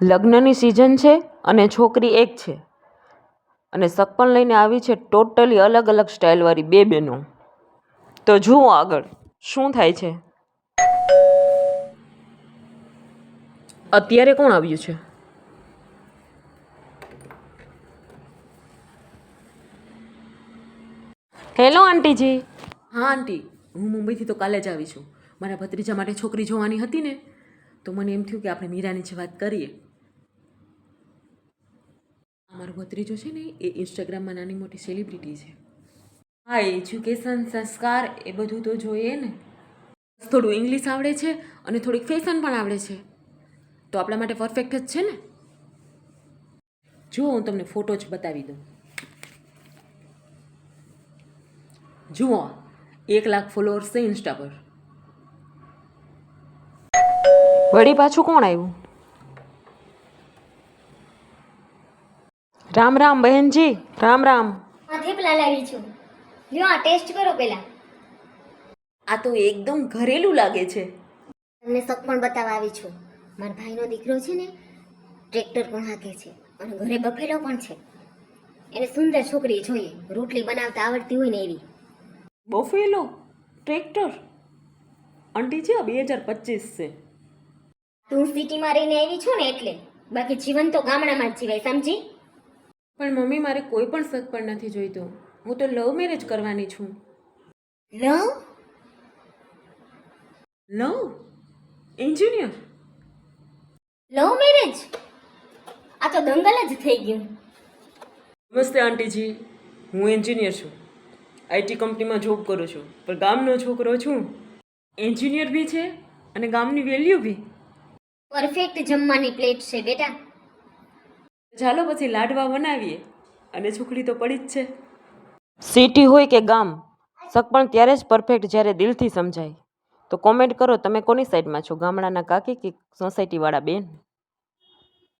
લગ્નની સિઝન છે અને છોકરી એક છે અને સગપણ લઈને આવી છે ટોટલી અલગ અલગ સ્ટાઇલવાળી બે બહેનો. તો જુઓ આગળ શું થાય છે. અત્યારે કોણ આવ્યું છે? હેલો આંટીજી. હા આંટી, હું મુંબઈથી તો કાલે જ આવી છું. મારા ભત્રીજા માટે છોકરી જોવાની હતી ને, તો મને એમ થયું કે આપણે મીરાની જ વાત કરીએ. અમારો ભત્રીજો છે ને એ ઇન્સ્ટાગ્રામમાં નાની મોટી સેલિબ્રિટી છે. હા, એજ્યુકેશન સંસ્કાર એ બધું તો જોઈએ ને. થોડું ઇંગ્લિશ આવડે છે અને થોડીક ફેશન પણ આવડે છે, તો આપણા માટે પરફેક્ટ જ છે ને. જુઓ, હું તમને ફોટો જ બતાવી દઉં. જુઓ, 1 લાખ ફોલોઅર્સ છે ઇન્સ્ટા પર. વળી પાછું કોણ આવ્યું? રામ રામ બહેનજી, રામ રામ. થેપલા લાવી છું, લ્યો આ ટેસ્ટ કરો પેલા. આ તો એકદમ ઘરેલું લાગે છે. તમને સગપણ બતાવવા આવી છું. મારા ભાઈનો દીકરો છે ને, ટ્રેક્ટર પણ હાંકે છે અને ઘરે બફેલો પણ છે. એને સુંદર છોકરી જોઈએ, રોટલી બનાવતા આવડતી હોય ને એવી. Buffalo tractor? આંટીજી, આ 2025 છે. તું સિટીમાં રહીને આવી છું ને એટલે, બાકી જીવન તો ગામડામાં જ જીવાય, સમજી? પણ મમ્મી, મારે કોઈ પણ સગપણ નથી જોઈતો. હું તો લવ મેરેજ કરવાની છું. લવ? લવ? એન્જિનિયર? Love marriage? આ તો દંગલ જ થઈ ગયું. નમસ્તે આંટીજી, હું એન્જિનિયર છું. આઈટી કંપનીમાં જોબ કરું છું, પણ ગામનો છોકરો છું. એન્જિનિયર બી છે અને ગામની વેલ્યુ બી. પરફેક્ટ જમવાની પ્લેટ છે બેટા. ચાલો પછી લાડવા બનાવીએ. અને છોકરી તો પડી જ છે. સિટી હોય કે ગામ, સગપણ ત્યારે જ પરફેક્ટ જ્યારે દિલથી સમજાય. તો કોમેન્ટ કરો, તમે કોની સાઈડમાં છો, ગામડાના કાકી કે સોસાયટીવાળા બેન?